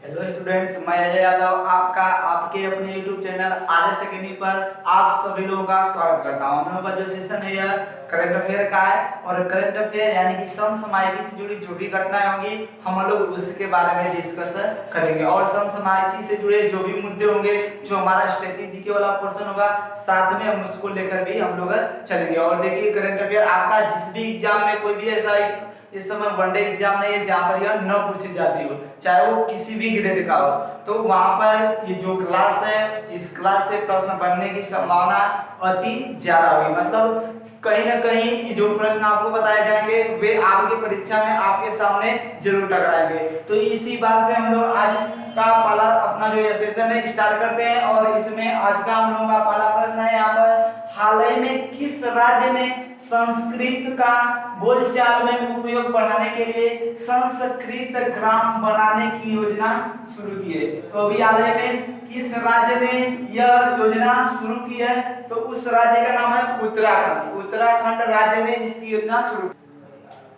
Hello students, मैं अजय यादव आपका आपके अपने YouTube चैनल आर्यस अकेडमी पर आप सभी लोगों का स्वागत करता हूं। हम लोगों का जो सेशन है यह करंट अफेयर का है और करंट अफेयर यानी कि समसामयिकी से जुड़ी जो भी घटनाएं होंगी हम लोग उसके बारे में डिस्कस करेंगे और समसामयिकी से जुड़े जो भी मुद्दे होंगे, जो हमारा स्ट्रेटेजी के वाला पोर्शन होगा, साथ में हम उसको लेकर भी हम लोग चलेंगे। और देखिए, करंट अफेयर आपका जिस भी एग्जाम में कोई भी ऐसा इस समय वनडे एग्जाम नहीं है जहां पर यह न पूछी जाती हो, चाहे वो किसी भी ग्रेड का हो, तो वहां पर ये जो क्लास है, इस क्लास से प्रश्न बनने की संभावना अति ज्यादा होगी। मतलब कहीं ना कहीं ये जो प्रश्न आपको बताए जाएंगे वे आपकी परीक्षा में आपके सामने जरूर टकराएंगे। तो इसी बात से हम लोग आज का पहला अपना जो सेशन है स्टार्ट करते हैं। और इसमें आज का हम लोगों का पहला प्रश्न है यहाँ पर, हाल ही में किस राज्य ने संस्कृत का बोलचाल में उपयोग बढ़ाने के लिए संस्कृत ग्राम बनाने की योजना शुरू की है? तो अभी हाल ही में किस राज्य ने यह योजना शुरू की है? तो उस राज्य का नाम है उत्तराखंड। उत्तराखंड राज्य ने इसकी योजना शुरू।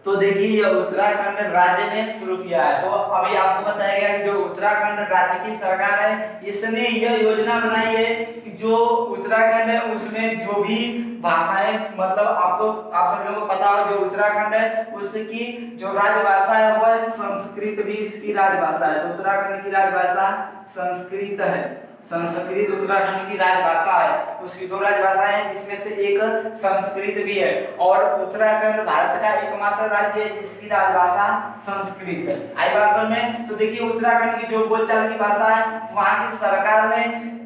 तो देखिए, यह उत्तराखंड राज्य ने शुरू किया है। तो अभी आपको बताया गया कि जो उत्तराखंड राज्य की सरकार है, इसने यह योजना बनाई है कि जो उत्तराखंड है उसमें जो भी भाषाएं, मतलब आप सब लोगों को पता हो जो उत्तराखंड है उसकी जो राजभाषा है वह संस्कृत भी इसकी राजभाषा है। तो उत्तराखंड की राजभाषा संस्कृत है। संस्कृत उत्तराखंड की राजभाषा है। उसकी दो राजभाषाएं हैं जिसमें से एक संस्कृत भी है। और उत्तराखंड भारत का एकमात्र राज्य है जिसकी राजभाषा संस्कृत है। आई भाषा में तो देखिए, उत्तराखंड की जो बोलचाल की भाषा है, वहां की सरकार ने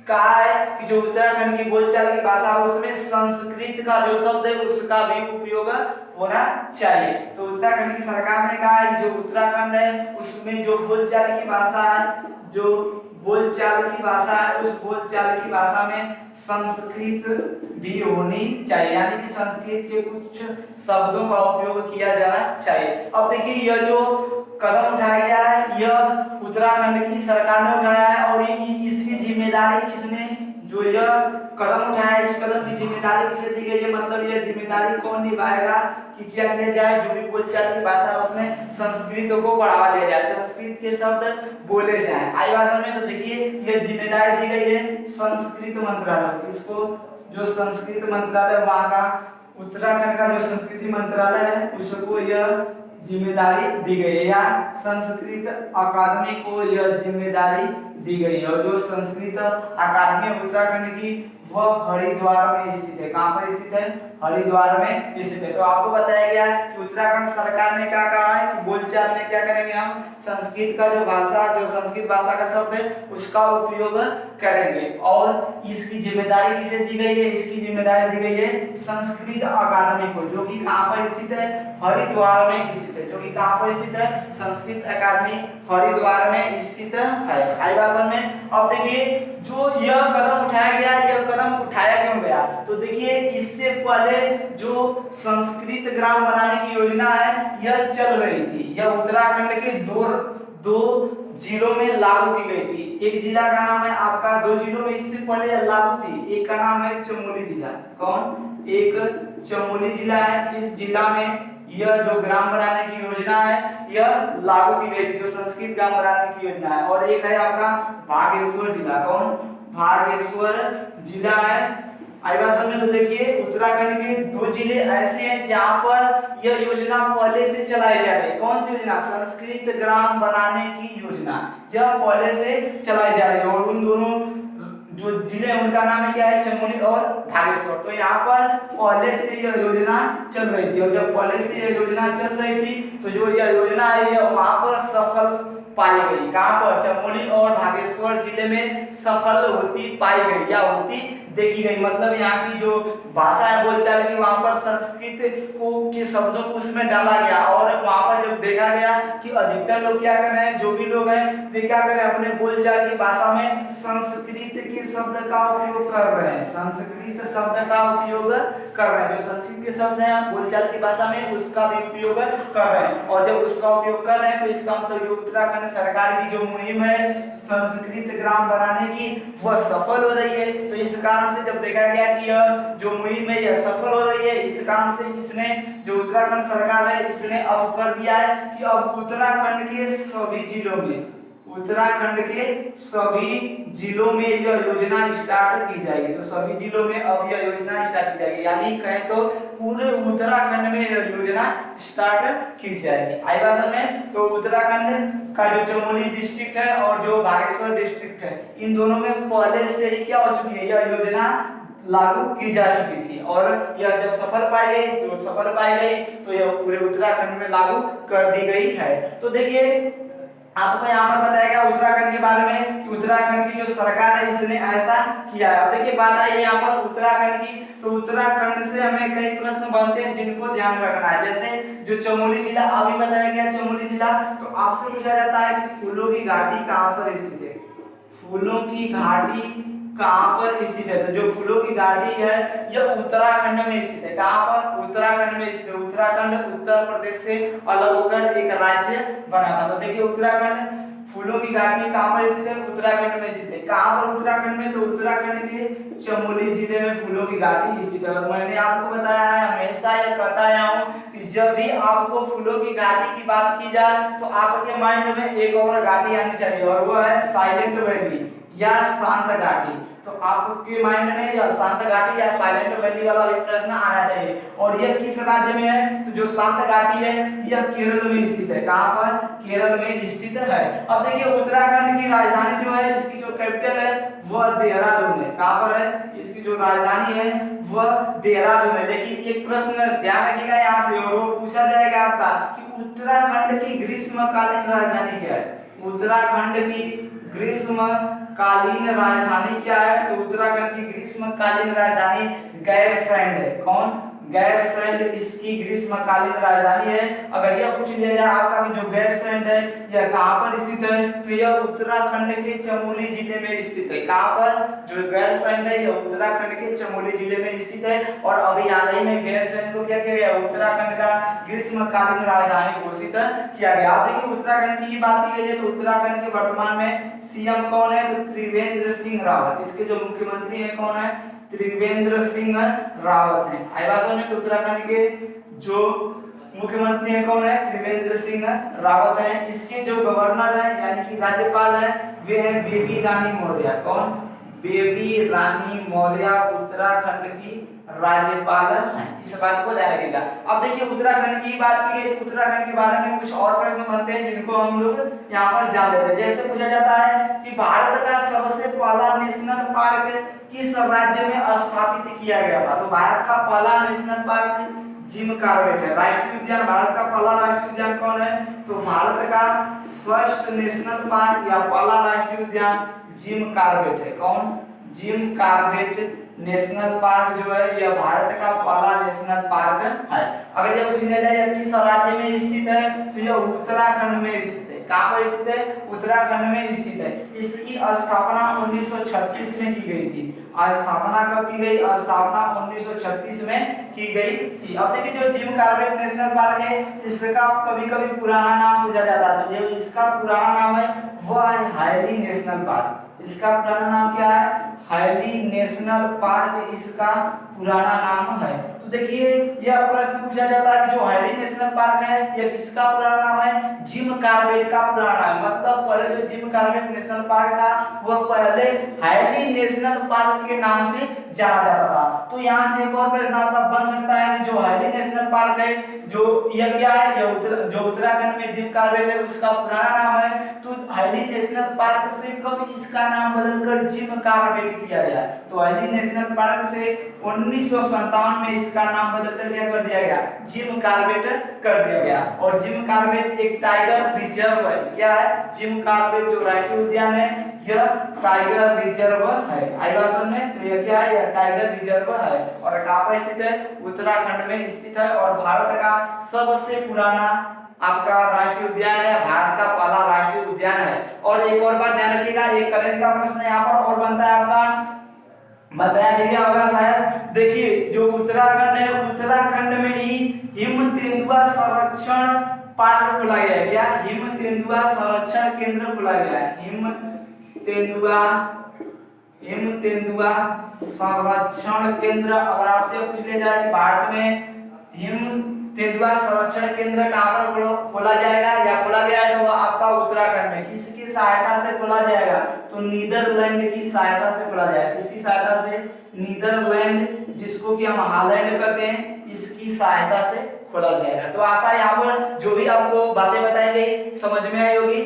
कहा है कि जो उत्तराखंड की बोलचाल की भाषा है उसमें संस्कृत का जो शब्द है उसका भी उपयोग होना चाहिए। तो उत्तराखंड की सरकार ने कहा है कि जो उत्तराखंड है उसमें जो बोलचाल की भाषा है, जो बोलचाल की भाषा है, उस बोलचाल की भाषा में संस्कृत भी होनी चाहिए, यानी कि संस्कृत के कुछ शब्दों का उपयोग किया जाना चाहिए। अब देखिए, यह जो कदम उठाया गया है यह उत्तराखंड की सरकार ने उठाया है और इसकी जिम्मेदारी किसने, जो यह कदम उठाया है इस कदम की जिम्मेदारी किसे दी गई है? मतलब यह जिम्मेदारी कौन निभाएगा कि क्या किया जाए, जो भी बोलचाल की भाषा उसमें संस्कृत को बढ़ावा दिया जाए, संस्कृत के शब्द बोले जाए। आई भाषा में तो देखिए, यह जिम्मेदारी दी गई है संस्कृत मंत्रालय। इसको जो संस्कृत मंत्रालय वहां का उत्तराखंड का जो संस्कृति मंत्रालय है उसको यह जिम्मेदारी दी गई है, या संस्कृत अकादमी को यह जिम्मेदारी दी गई है। और जो संस्कृत अकादमी उत्तराखंड की वह हरिद्वार में स्थित है। कहां पर स्थित है? हरिद्वार में स्थित है। तो आपको बताया गया कि उत्तराखंड सरकार ने क्या कहा है कि बोलचाल में क्या करेंगे, हम संस्कृत का जो भाषा, जो संस्कृत भाषा का शब्द है उसका उपयोग करेंगे। और इसकी जिम्मेदारी किसे दी गई है? इसकी जिम्मेदारी दी गई है संस्कृत अकादमी को, जो कि कहां पर स्थित है? हरिद्वार में स्थित है। जो कि कहां पर स्थित है? संस्कृत अकादमी हरिद्वार में स्थित है। आई भाषा में अब देखिए, जो यह कदम उठाया गया, यह कदम उठाया क्यों गया? तो देखिए, इससे पहले जो संस्कृत ग्राम बनाने की योजना है यह चल रही थी। यह उत्तराखंड के दो जिलों में लागू की गई थी। एक जिला का नाम है आपका, दो जिलों में इससे पहले यह लागू थी। एक का नाम है चमोली जिला। कौन? एक चमोली जिला है। इस जिला में यह जो ग्राम बनाने की योजना है यह लागू की गई थी, जो संस्कृत ग्राम बनाने की योजना है। और एक है आपका बागेश्वर जिला। कौन? बागेश्वर जिला है। आदिवासी में तो देखिए, उत्तराखंड के दो जिले ऐसे हैं जहां पर यह योजना पहले से चलाई जा रही है। कौन सी योजना? संस्कृत ग्राम बनाने की योजना, यह पहले से चलाई जा रही है। और उन दोनों जो जिले उनका नाम है क्या है? चमोली और बागेश्वर। तो यहाँ पर पहले से यह योजना चल रही थी और जब पहले से यह योजना चल रही थी तो जो यह योजना है यह वहां पर सफल पाई गई। कहां पर? चमोली और बागेश्वर जिले में सफल होती पाई गई या होती देखी गई। मतलब यहाँ की जो भाषा है बोलचाल की, वहां पर संस्कृत को के शब्दों को उसमें डाला गया और वहां पर जब देखा गया कि अधिकतर लोग क्या कर रहे हैं, जो भी लोग हैं वे क्या कर रहे हैं, अपने बोलचाल की भाषा में संस्कृत के शब्द का उपयोग कर रहे हैं। संस्कृत शब्द का उपयोग कर रहे हैं। जो संस्कृत के शब्द हैं बोलचाल की भाषा में उसका भी उपयोग कर रहे हैं। और जब उसका उपयोग कर रहे हैं तो इसका मतलब जो उत्तराखंड सरकार की जो मुहिम है संस्कृत ग्राम बनाने की वह सफल हो रही है। तो इस कारण से जब देखा गया कि यह जो मुहिम है यह सफल हो रही है, इस कारण से इसने जो उत्तराखंड सरकार है इसने अब कर दिया है कि अब उत्तराखंड के सभी जिलों में उत्तराखंड के सभी जिलों में यह योजना स्टार्ट की जाएगी। तो सभी जिलों में अब यह योजना स्टार्ट की जाएगी, यानी कहें तो पूरे उत्तराखंड में यह योजना स्टार्ट की जाएगी। आई बात समझ में? तो उत्तराखंड का जो चमोली डिस्ट्रिक्ट है और जो बागेश्वर डिस्ट्रिक्ट है, इन दोनों में पहले से ही क्या हो चुकी है, यह योजना लागू की जा चुकी थी और यह जब सफल पाई गई तो यह पूरे उत्तराखंड में लागू कर दी गई है। तो देखिए आपको यहाँ पर बताया गया उत्तराखंड के बारे में कि उत्तराखंड की जो सरकार है इसने ऐसा किया है। अब देखिए बात आई यहाँ पर उत्तराखंड की, तो उत्तराखंड से हमें कई प्रश्न बनते हैं जिनको ध्यान रखना है। जैसे जो चमोली जिला अभी बताया गया चमोली जिला, तो आपसे पूछा जाता है कि फूलों की घाटी कहाँ पर स्थित है, फूलों की घाटी कहाँ पर स्थित है। तो जो फूलों की घाटी है यह उत्तराखंड में स्थित है। कहाँ पर? उत्तराखंड में स्थित है। उत्तराखंड उत्तर प्रदेश से अलग होकर एक राज्य बना था। तो देखिए उत्तराखंड फूलों की घाटी कहाँ पर स्थित है, उत्तराखंड में स्थित है। कहाँ पर उत्तराखंड में? तो उत्तराखंड के चमोली जिले में फूलों की घाटी स्थित है। और मैंने आपको बताया है, हमेशा यह बताया हूँ कि जब भी आपको फूलों की घाटी की बात की जाए तो आपके माइंड में एक और घाटी आनी चाहिए और वो है साइलेंट वैली या शांत घाटी। तो आपके माइंड में या शांत घाटी या साइलेंट वैली वाला भी प्रश्न आना चाहिए। और यह किस राज्य में है? तो जो शांत घाटी है यह केरल में स्थित है। कहाँ पर? केरल में स्थित है। अब देखिए उत्तराखंड की राजधानी जो है, इसकी जो कैपिटल है वह देहरादून है। कहाँ पर है? इसकी जो राजधानी है वह देहरादून है। लेकिन एक प्रश्न ध्यान रखिएगा यहाँ से, और वो पूछा जाएगा आपका कि उत्तराखंड की ग्रीष्मकालीन राजधानी क्या है। उत्तराखंड की ग्रीष्मकालीन राजधानी क्या है? तो उत्तराखंड की ग्रीष्मकालीन राजधानी गैरसैंण है। कौन? गैरसैंण इसकी ग्रीष्मकालीन राजधानी है। अगर यह पूछ लिया जाए आपका कि जो गैरसैंण है यह कहाँ पर स्थित है, तो यह उत्तराखंड के चमोली जिले में स्थित है। कहाँ पर? जो गैरसैंण है यह उत्तराखंड के चमोली जिले में स्थित है। और अभी हाल ही में गैरसैंण को क्या किया गया? उत्तराखंड का ग्रीष्मकालीन राजधानी घोषित किया गया। आप देखिए उत्तराखंड की बात की गई है तो उत्तराखंड के वर्तमान में सीएम कौन है? तो त्रिवेंद्र सिंह रावत। इसके जो मुख्यमंत्री है कौन है? त्रिवेंद्र सिंह रावत है। आई बात समझ में? तो उत्तराखंड के जो मुख्यमंत्री है कौन है? त्रिवेंद्र सिंह रावत है। इसके जो गवर्नर है यानी कि राज्यपाल है वे है बेबी रानी मौर्य। कौन? बेबी रानी मौर्य उत्तराखंड की राज्यपाल है। इस बात को ध्यान रखिएगा। अब देखिए उत्तराखंड की बात की गई, उत्तराखंड के बारे में कुछ और प्रश्न बनते हैं जिनको हम लोग यहाँ पर जान लेते हैं। जैसे पूछा जाता है कि भारत का सबसे पहला नेशनल पार्क किस राज्य में स्थापित किया गया था। तो भारत का पहला नेशनल पार्क जिम कॉर्बेट है। राष्ट्रीय उद्यान, भारत का पहला राष्ट्रीय उद्यान कौन है? तो भारत का फर्स्ट नेशनल पार्क या पहला राष्ट्रीय उद्यान जिम कॉर्बेट है। कौन? जिम कॉर्बेट नेशनल पार्क जो है यह भारत का पहला नेशनल पार्क है। अगर यह पूछने जाए किस राज्य में स्थित है तो यह उत्तराखंड में स्थित है। कहाँ पर स्थित है? उत्तराखंड में स्थित है। इसकी स्थापना 1936 में की गई थी। स्थापना कब की गई? स्थापना 1936 में की गई थी। अब देखिए जो जिम कॉर्बेट नेशनल पार्क है इसका कभी-कभी पुराना नाम पूछा जाता है। तो जो इसका पुराना नाम है वह है हाइली नेशनल पार्क। इसका पुराना नाम क्या है? हाइली नेशनल पार्क इसका पुराना नाम है। तो देखिए यह प्रश्न पूछा जाता है कि जो हाइली नेशनल पार्क है यह किसका पुराना नाम है? जिम कॉर्बेट का पुराना नाम। मतलब पहले जो जिम कॉर्बेट नेशनल पार्क था वह पहले हाइली नेशनल पार्क के नाम से जाना जाता था। तो यहाँ से एक और प्रश्न आपका बन सकता है कि जो हाइली नेशनल पार्क है जो यह क्या है? जो उत्तराखंड में जिम कॉर्बेट है उसका पुराना नाम है। तो हाइली नेशनल पार्क से कब इसका नाम बदलकर जिम कॉर्बेट किया गया? तो हाइली नेशनल पार्क से 1957 में इसका नाम बदलकर क्या कर दिया गया? जिम कॉर्बेट कर दिया गया। और जिम कॉर्बेट एक टाइगर रिजर्व है। क्या है? जिम कॉर्बेट जो राष्ट्रीय उद्यान है यह टाइगर रिजर्व है। आई बात समझ में? तो यह क्या है? यह टाइगर रिजर्व है। और कहाँ पर स्थित है? उत्तराखंड में स्थित है। और भारत का सबसे पुराना आपका राष्ट्रीय उद्यान है, भारत का पहला राष्ट्रीय उद्यान है। और एक और बात ध्यान रखिएगा, एक करंट का प्रश्न यहाँ पर और बनता है आपका, बताया गया होगा शायद। देखिए जो उत्तराखंड है उत्तराखंड में ही हिम तेंदुआ संरक्षण पार्क खोला गया है। क्या? हिम तेंदुआ संरक्षण केंद्र खोला गया है। हिम तेंदुआ संरक्षण केंद्र। अगर आपसे पूछ लिया जाए कि भारत में हिम तेंदुआ संरक्षण केंद्र कहाँ पर खोला जाएगा या खोला गया है तो आपका उत्तराखंड में। किसकी सहायता से खोला जाएगा, तो नीदरलैंड की सहायता से खोला जाएगा। किसकी सहायता से? नीदरलैंड, जिसको कि हम हालैंड कहते हैं, इसकी सहायता से खोला जाएगा। तो आशा यहाँ पर जो भी आपको बातें बताई गई समझ में आई होगी।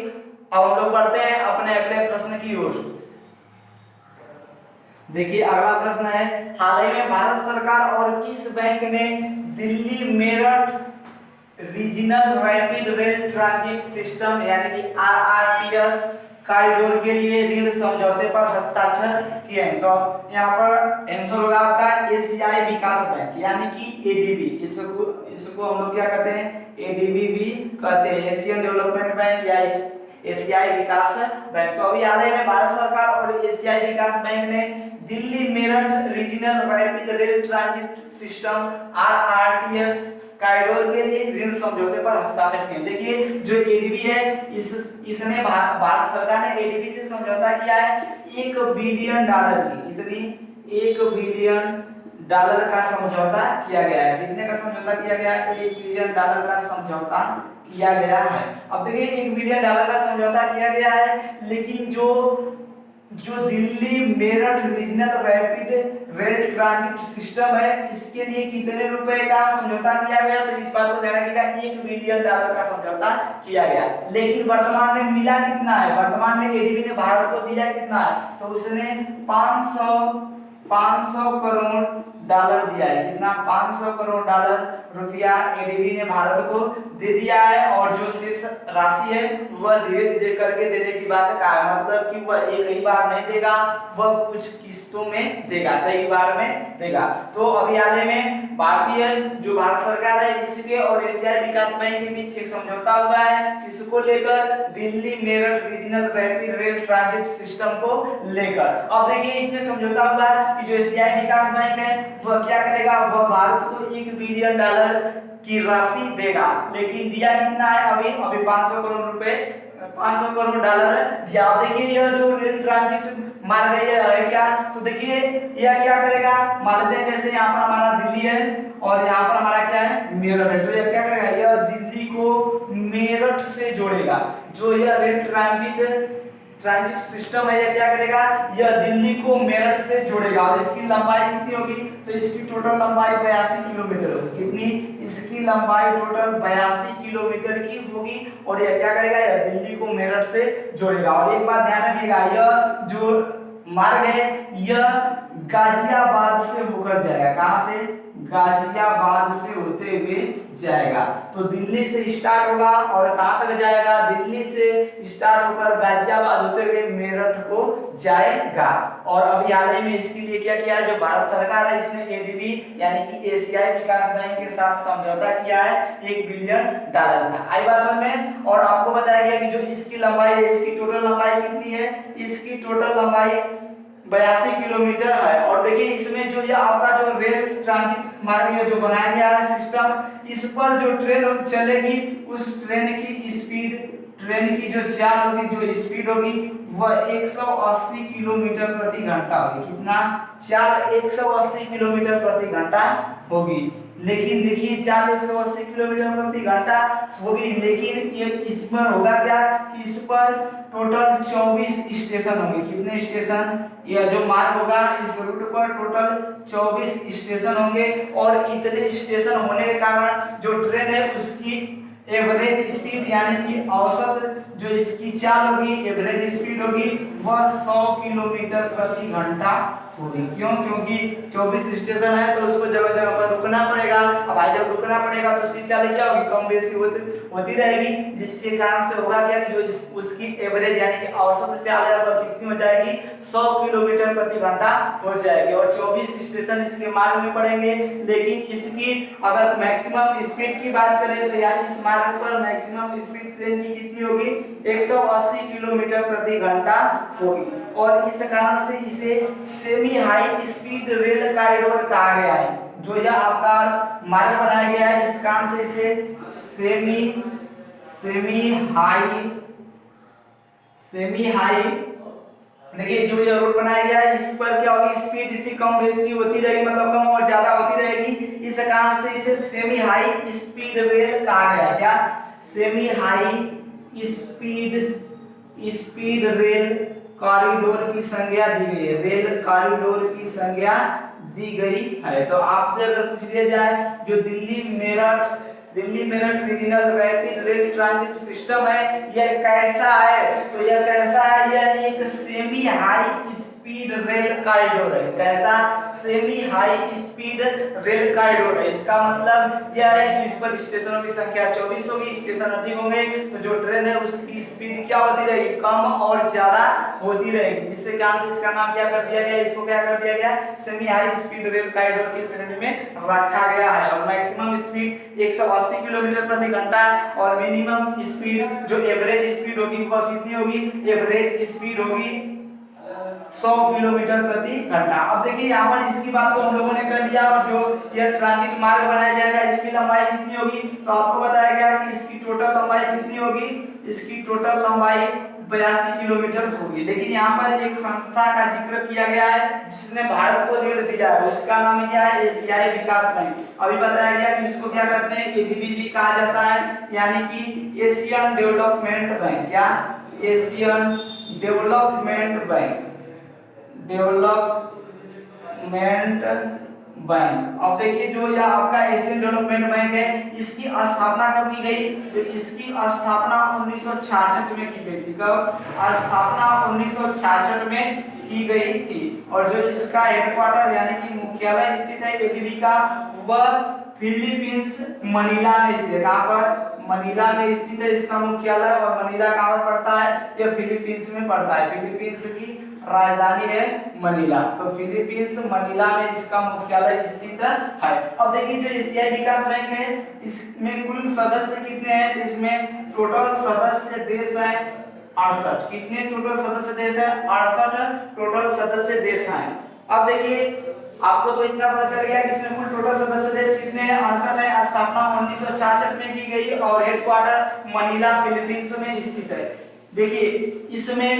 अब हम लोग बढ़ते हैं अपने अगले प्रश्न की ओर। देखिए अगला प्रश्न है, हाल ही में भारत सरकार और किस बैंक ने Delhi Meerut regional rapid rail transit system यानी कि आरआरटीएस कॉरिडोर के लिए ऋण समझौते पर हस्ताक्षर किए हैं? तो यहाँ पर आंसर होगा आपका एशियाई विकास बैंक यानी कि एडीबी। इसको हम लोग क्या कहते हैं? एडीबी भी कहते हैं, एशियन डेवलपमेंट बैंक या एशियाई विकास बैंक। तो अभी हाल ही में भारत सरकार और एशियाई विकास बैंक ने Delhi Meerut regional rapid rail transit system RRTS corridor के लिए ऋण समझौते पर हस्ताक्षर किए। देखिए जो एडीबी है इसने भारत सरकार ने एडीबी से समझौता किया है $1 बिलियन की। कितनी? $1 बिलियन का समझौता किया गया है। कितने का समझौता किया गया है? $1 बिलियन का समझौता किया गया है। अब देखिए $1 बिलियन का समझौता किया गया है, लेकिन जो Delhi Meerut regional rapid rail transit system है इसके लिए कितने रुपए का समझौता किया गया? तो इस बात को ध्यान रखिएगा, $1 बिलियन का समझौता किया गया। लेकिन वर्तमान में मिला कितना है? वर्तमान में एडीबी ने भारत को दिया कितना है? तो उसने 500 करोड़ डॉलर दिया है। कितना? 500 करोड़ डॉलर रुपया एडीबी ने भारत को दे दिया है, और जो शेष राशि है वह धीरे धीरे करके देने की बात कहा है। मतलब कि वह एक ही बार नहीं देगा, वह कुछ किस्तों में देगा, कई बार में देगा। तो अभी हाल ही में जो भारत सरकार है इसके और एशियाई विकास बैंक के बीच एक समझौता हुआ है, किसको लेकर? Delhi Meerut regional rapid rail transit system को लेकर। अब देखिए इसमें समझौता हुआ कि जो एशियाई विकास बैंक है वह क्या करेगा? वह भारत को $1 बिलियन की राशि देगा, लेकिन दिया कितना है? अभी 500 करोड़ रुपए, 500 करोड़ डॉलर दिया। अब देखिए यह जो रेल ट्रांजिट मार्ग है क्या? तो देखिए यह क्या करेगा? मान लेते हैं जैसे यहाँ पर हमारा दिल्ली है और यहाँ पर हमारा क्या है? मेरठ है। तो यह क्या करेगा? यह दिल्ली को मेरठ से जोड़ेगा। जो यह रेल ट्रांजिट सिस्टम है यह क्या करेगा? यह दिल्ली को मेरठ से जोड़ेगा। और इसकी लंबाई कितनी होगी? तो इसकी टोटल लंबाई 82 किलोमीटर होगी। कितनी? इसकी लंबाई टोटल 82 किलोमीटर की होगी, और यह क्या करेगा? यह दिल्ली को मेरठ से जोड़ेगा। और एक बात ध्यान रखिएगा, यह जो मार्ग है यह गाजियाबाद से होकर जाएगा। कहां से? गाजियाबाद से होते हुए जाएगा। तो दिल्ली से स्टार्ट होगा और कहां तक जाएगा? दिल्ली से स्टार्ट होकर गाजियाबाद होते हुए मेरठ को जाएगा। और अभी हाल ही में इसके लिए क्या किया है? जो भारत सरकार है इसने एडीबी यानी कि एशियाई विकास बैंक के साथ समझौता किया है $1 बिलियन का। आई बात समझ में? और आपको बताया गया कि जो इसकी लंबाई है, इसकी टोटल लंबाई कितनी है? इसकी टोटल लंबाई 82 किलोमीटर है। और देखिए इसमें जो ये आपका जो रेल ट्रांजिट मार्ग जो बनाया गया है सिस्टम, इस पर जो ट्रेन चलेगी उस ट्रेन की जो चाल होगी, जो स्पीड होगी वह 180 किलोमीटर प्रति घंटा होगी। कितना? चाल 180 किलोमीटर प्रति घंटा होगी। लेकिन देखिए चाल 180 किलोमीटर प्रति घंटा होगी, लेकिन ये इस पर होगा क्या कि इस पर टोटल 24 स्टेशन होंगे। कितने स्टेशन? यह जो मार्ग होगा इस रूट पर टोटल 24 स्टेशन होंगे, और इतने स्टेशन होने के कारण जो ट्रेन है उसकी एवरेज स्पीड यानी कि औसत जो इसकी चाल होगी, एवरेज स्पीड होगी, वह 100 किलोमीटर प्रति घंटा होगी। क्यों? क्योंकि 24 स्टेशन है तो उसको जगह जगह पर रुकना पड़ेगा। अब भाई जब रुकना पड़ेगा तो उसकी चाल क्या होगी? कम बेसी होती रहेगी, जिसके कारण से होगा क्या कि जो उसकी एवरेज यानी कि औसत चाल है वह कितनी हो जाएगी? 100 किलोमीटर प्रति घंटा हो जाएगी। और 24 स्टेशन इसके मार्ग में पड़ेंगे, लेकिन इसकी अगर मैक्सिमम स्पीड की बात करें तो यार इस मार्ग पर मैक्सिमम स्पीड ट्रेन की कितनी होगी? 180 किलोमीटर प्रति घंटा होगी। और इस कारण से इसे semi high speed rail corridor कहा गया है। जो यह आपका मार्ग बनाया गया है इस कारण से इसे सेमी हाई देखिए जो ये रोड बनाया गया है इस पर क्या होगी? स्पीड इसी कम बेसी होती रहेगी, मतलब कम और ज्यादा होती रहेगी। इस कारण से इसे सेमी हाई स्पीड रेल कहा गया है। क्या? Semi high speed speed rail corridor की संज्ञा दी गई है, रेल कॉरिडोर की संज्ञा दी गई है। तो आपसे अगर पूछ लिया जाए जो Delhi Meerut regional rapid rail transit system है यह कैसा है, तो यह कैसा है, यह एक semi high speed rail corridor है। कैसा? Semi high speed rail corridor है। इसका मतलब यह है कि इस पर स्टेशनों की संख्या 24 होगी, स्टेशन अधिक होंगे तो जो ट्रेन है उसकी स्पीड क्या होती रहेगी, कम और ज्यादा होती रहेगी, जिससे क्या से इसका नाम क्या कर दिया गया, इसको क्या कर दिया गया, semi high speed rail corridor के श्रेणी में रखा गया है। और मैक्सिमम स्पीड 180 किलोमीटर प्रति घंटा और मिनिमम स्पीड जो एवरेज स्पीड होगी वह कितनी होगी, एवरेज स्पीड होगी 100 किलोमीटर प्रति घंटा। अब देखिए यहाँ पर इसकी बात तो हम लोगों ने कर लिया, और जो यह ट्रांजिट मार्ग बनाया जाएगा इसकी लंबाई कितनी होगी, तो आपको बताया गया कि इसकी टोटल लंबाई कितनी होगी, इसकी टोटल लंबाई 82 किलोमीटर होगी। लेकिन यहाँ पर एक संस्था का जिक्र किया गया है जिसने भारत को ऋण दिया है, उसका नाम क्या है, एशियाई विकास बैंक। अभी बताया गया कि इसको क्या कहते हैं, एडीबी भी कहा जाता है, यानी कि एशियन डेवलपमेंट बैंक। क्या? Asian development bank, development bank. अब देखिए जो यह आपका एशियन डेवलपमेंट बैंक है इसकी स्थापना कब की गई, तो इसकी स्थापना 1966 में की गई थी। कब? स्थापना 1966 में की गई थी। और जो इसका हेडक्वार्टर यानी कि मुख्यालय स्थित है एडीबी का, वह फिलीपींस मनीला में स्थित है। कहां पर? मनीला में स्थित है इसका मुख्यालय। और मनीला कहां पर पड़ता है, यह फिलीपींस में पड़ता है। फिलीपींस की राजधानी है मनीला, तो फिलीपींस मनीला में इसका मुख्यालय स्थित है। अब देखिए जो एशियाई विकास बैंक है इसमें कुल सदस्य कितने हैं, तो इसमें टोटल सदस्य देश हैं 68। कितने टोटल सदस्य देश हैं? 68 टोटल सदस्य देश हैं। अब देखिए आपको तो इतना पता चल गया कि इसमें कुल टोटल सदस्य देश कितने हैं, 68 है। स्थापना 1966 में की गई और हेडक्वार्टर मनीला फिलीपींस में स्थित है। देखिए इसमें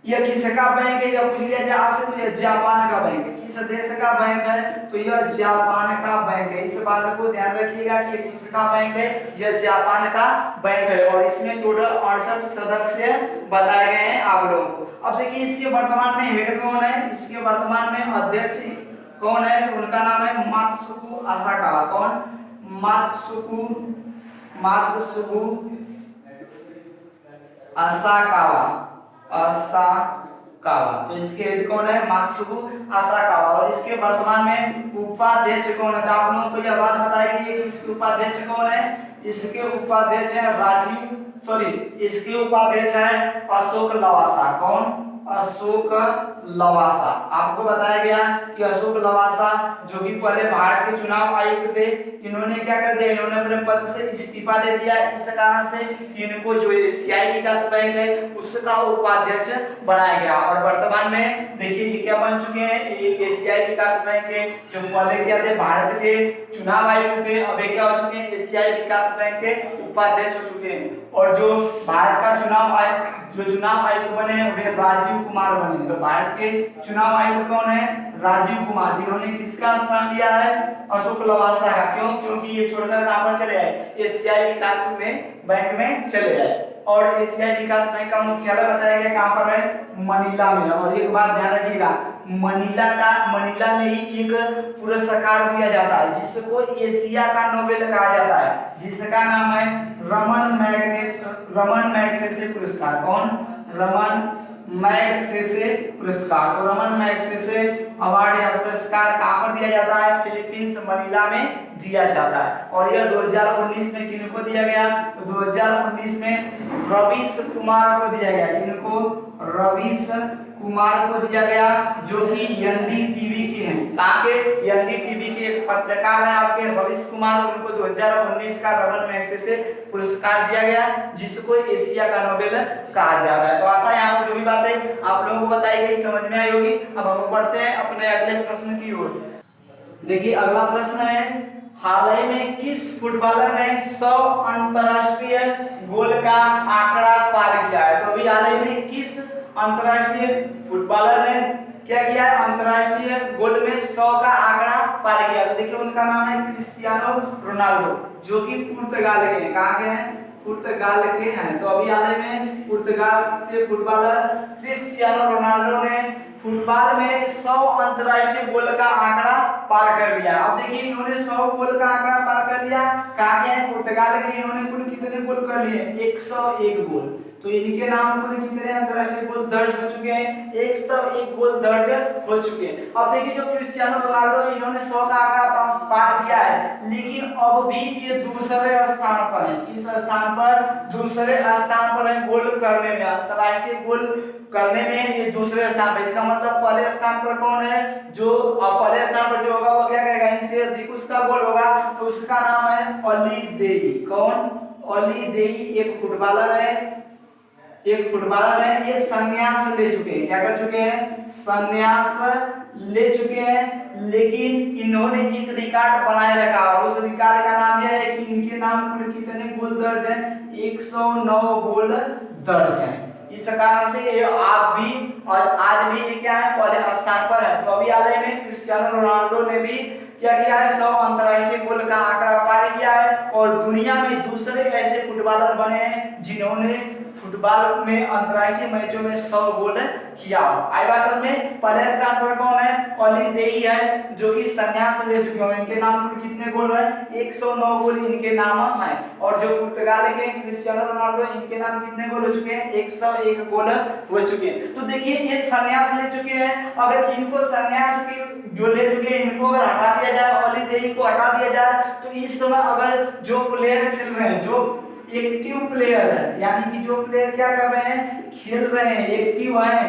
यह किसका बैंक है, यह पूछ लिया जाए आपसे, तो यह जापान का बैंक है। किस देश का बैंक है, तो यह जापान का बैंक है। इस बात को ध्यान रखिएगा कि किसका बैंक है, यह जापान का बैंक है। और इसमें टोटल 68 सदस्य बताए गए हैं आप लोगों को। अब देखिए इसके वर्तमान में हेड कौन है, इसके वर्तमान में अध्यक्ष कौन है, तो उनका नाम है मात्सुको असाकावा। कौन? मात्सुको असाकावा। तो इसके हेड कौन है, मात्सुको असाकावा। और इसके वर्तमान में उपाध्यक्ष कौन है, तो आप लोगों को यह बात बताई गई है कि इसके उपाध्यक्ष कौन है, इसके उपाध्यक्ष है इसके उपाध्यक्ष है अशोक लवासा। कौन? अशोक लवासा। आपको बताया गया कि अशोक लवासा जो कि पहले भारत के चुनाव आयुक्त थे, इन्होंने क्या कर दिया, इन्होंने अपने पद से इस्तीफा दे दिया इस कारण से कि इनको जो एशियाई विकास बैंक है उसका उपाध्यक्ष बनाया गया। और वर्तमान में देखिए ये क्या बन चुके हैं, ये एशियाई विकास बैंक के जो पहले क्या थे, भारत के चुनाव आयुक्त थे, अब ये क्या हो चुके हैं, एशियाई विकास बैंक के उपाध्यक्ष हो चुके हैं। और जो भारत का चुनाव आयुक्त बने हैं वे राजीव कुमार बने। तो भारत के चुनाव आयुक्त कौन है, राजीव कुमार, जिन्होंने किसका स्थान लिया है, अशोक लवासा का। क्यों? क्योंकि ये छोड़कर कहां पर चले आए, एशियाई विकास बैंक में चले आए। और एशियाई विकास बैंक का मुख्यालय बताया गया कहां पर है, मनीला में। और एक बात ध्यान रखिएगा, मनीला में ही एक पुरस्कार दिया जाता है जिसको एशिया का नोबेल कहा जाता है, जिसका नाम है रमन मैग्सेसे पुरस्कार। कौन? रमन मैग्सेसे पुरस्कार। तो रमन मैग्सेसे अवार्ड या पुरस्कार कहां पर दिया जाता है, फिलीपींस मनीला में दिया जाता है। और यह 2019 में किनको दिया गया, तो 2019 में रवीश कुमार को दिया गया। किनको? रवीश कुमार को दिया गया, जो कि एनडीटीवी के हैं। कहां के? एनडीटीवी के एक पत्रकार हैं आपके रवीश कुमार, उनको 2019 का रमन मैग्सेसे पुरस्कार दिया गया जिसको एशिया का नोबेल कहा जाता है। तो आशा यहाँ पर जो भी बातें आप लोगों को बताई गई समझ में आई होगी। अब हम पढ़ते हैं अपने अगले प्रश्न की ओर। देखिए अगला प्रश्न है, हाल ही में किस फुटबॉलर ने 100 अंतरराष्ट्रीय गोल का आंकड़ा पार किया है। तो अभी हाल ही में किस अंतरराष्ट्रीय फुटबॉलर ने क्या किया है, अंतरराष्ट्रीय गोल में 100 का आंकड़ा पार किया। तो देखिए उनका नाम है क्रिस्टियानो रोनाल्डो, जो कि पुर्तगाल के हैं। कहां के हैं? पुर्तगाल के हैं। तो अभी हाल ही में पुर्तगाल के फुटबॉलर क्रिस्टियानो रोनाल्डो ने फुटबॉल में 100 अंतरराष्ट्रीय गोल का आंकड़ा पार कर लिया। अब देखिए इन्होंने 100 गोल का आंकड़ा पार कर लिया। कहाँ के हैं? पुर्तगाल के। इन्होंने कुल कितने गोल कर लिए? 101 गोल। तो इनके नाम कुल कितने अंतरराष्ट्रीय गोल दर्ज हो चुके हैं? 101 गोल दर्ज हो चुके हैं। अब देखिए जो क्रिस्टियानो रोनाल्डो इन्होंने 100 का आंकड़ा पार किया है, लेकिन अब भी ये दूसरे स्थान पर है। किस स्थान पर? दूसरे स्थान पर है गोल करने में, अंतरराष्ट्रीय गोल करने में ये दूसरे स्थान पर। इसका मतलब पहले स्थान पर कौन है? जो पहले स्थान पर जो होगा वो क्या करेगा? इनसे अधिक उसका गोल होगा, तो उसका नाम है ओली देई। कौन? ओली देई एक फुटबॉलर है, एक फुटबॉलर है। ये संन्यास ले चुके हैं। क्या कर चुके हैं? संन्यास ले चुके हैं, लेकिन इन्होंने एक रिकॉर्ड बनाए रखा और उस रिकॉर्ड का नाम यह है कि इनके नाम कुल कितने गोल दर्ज हैं? 109 गोल दर्ज हैं। इस कारण से ये आप भी और आज भी ये क्या है? पहले स्थान पर है। तो अभी हाल ही में क्रिस्टियानो रोनाल्डो ने भी क्या किया है? 100 अंतरराष्ट्रीय गोल का आंकड़ा पार किया है और दुनिया में दूसरे ऐसे फुटबॉलर बने हैं जिन्होंने फुटबॉल में अंतरराष्ट्रीय मैचों में 100 गोल किया। आईवासन में पहले स्थान पर कौन है? ओली देई है, जो कि संन्यास ले चुके हैं। इनके नाम कुल कितने गोल हैं? 109 गोल इनके नाम हैं। और जो पुर्तगाल के क्रिस्टियानो रोनाल्डो, इनके नाम कितने गोल हो चुके हैं? 101 गोल हो चुके हैं। तो देखिए ये संन्यास ले चुके हैं। अगर इनको संन्यास की जो ले चुके हैं, इनको अगर हटा दिया जाए, ओली देई को हटा दिया जाए, तो इस समय अगर जो प्लेयर खेल रहे हैं, जो एक्टिव प्लेयर है, यानी कि जो प्लेयर क्या कर रहे हैं? खेल रहे हैं, एक्टिव हैं,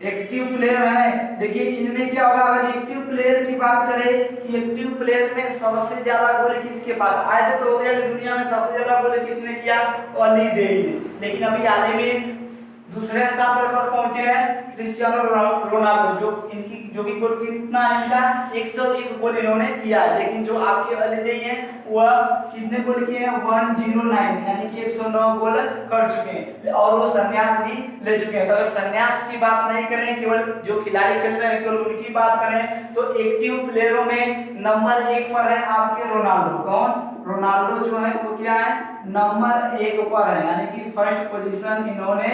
एक्टिव प्लेयर हैं। देखिए इनमें क्या होगा? अगर एक्टिव प्लेयर की बात करें कि एक्टिव प्लेयर में सबसे ज्यादा गोल किसके पास? ऐसे तो हो गया कि दुनिया में सबसे ज्यादा गोल किसने किया? ओली देई ने। लेकिन अभी हाल ही में दूसरे स्थान पर पहुंचे हैं क्रिस्टियानो रोनाल्डो, जो कि गोल कितना है इनका? 101 गोल इन्होंने किया है। लेकिन जो आपके ओली देई हैं वह कितने गोल किए हैं? 109, यानी कि 109 गोल कर चुके हैं और वो संन्यास भी ले चुके हैं। तो अगर संन्यास की बात नहीं करें, केवल जो खिलाड़ी खेल रहे हैं केवल उनकी बात करें, तो एक्टिव प्लेयरों में नंबर 1 पर है आपके रोनाल्डो। कौन? रोनाल्डो जो है वो क्या है? नंबर 1 पर है, यानी कि फर्स्ट पोजीशन इन्होंने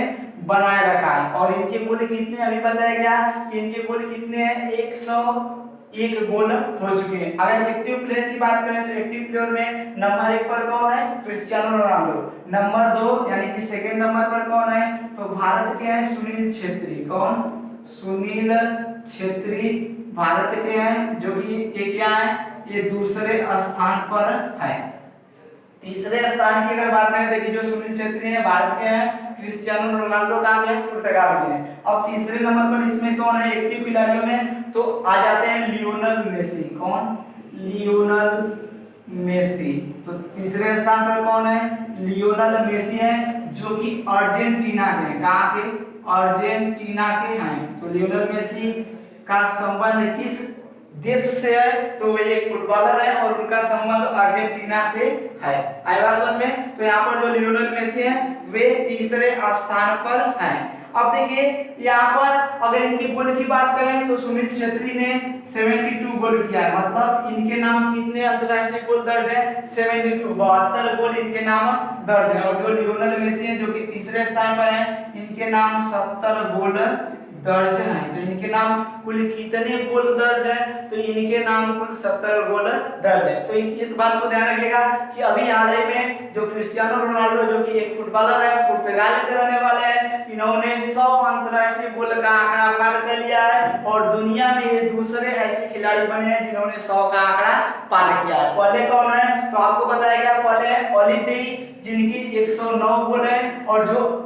बनाए रखा है। और इनके गोल कितने? अभी बताया गया कि इनके गोल कितने हैं? 101 गोल हो चुके हैं। अगर एक्टिव प्लेयर की बात करें तो एक्टिव प्लेयर में नंबर 1 पर कौन है? Cristiano Ronaldo. नंबर 2 यानी कि सेकंड नंबर पर कौन है? तो भारत के हैं सुनील छेत्री। कौन? सुनील छेत्री भारत के हैं, जो कि ये क्या है? ये दूसरे स्थान पर है। तीसरे स्थान की अगर बात करें, देखिए जो सुनील छेत्री हैं भारत के हैं, क्रिस्टियानो रोनाल्डो कहाँ के हैं? पुर्तगाल के हैं। अब तीसरे नंबर पर इसमें कौन है एक्टिव खिलाड़ियों में? तो आ जाते हैं लियोनेल मेसी। कौन? Lionel Messi. तो तीसरे स्थान पर कौन है? लियोनेल मेसी है, जो कि अर्जेंटीना के हैं। कहाँ के? अर्जेंटीना के हैं। तो लियोनेल मेसी का संबंध किस देश से है? तो वे एक फुटबॉलर है और उनका संबंध अर्जेंटीना से है। आईवासन में तो यहाँ पर जो लियोनेल मेसी हैं वे तीसरे स्थान पर हैं। अब देखिए यहाँ पर अगर इनके गोल की बात करें तो सुनील छेत्री ने 72 गोल किया है। मतलब इनके नाम कितने अंतरराष्ट्रीय गोल दर्ज है? 72, 72 गोल इनके नाम दर्ज है। और जो लियोनेल मेसी हैं जो कि तीसरे स्थान पर हैं, इनके नाम 70 गोल दर्ज है। तो इनके नाम कुल कितने गोल दर्ज है? तो इनके नाम कुल 70 गोल दर्ज है। तो इस बात को ध्यान रखिएगा कि अभी हाल ही में जो क्रिस्टियानो रोनाल्डो, जो कि एक फुटबॉलर है, पुर्तगाल के रहने वाले हैं, इन्होंने 100 अंतरराष्ट्रीय गोल का आंकड़ा पार कर लिया है और दुनिया में ये दूसरे ऐसे खिलाड़ी बने हैं जिन्होंने 100 का आंकड़ा पार किया है। पहले कौन है? तो आपको बताया गया पहले है ओली देई, जिनकी 109 गोल है और जो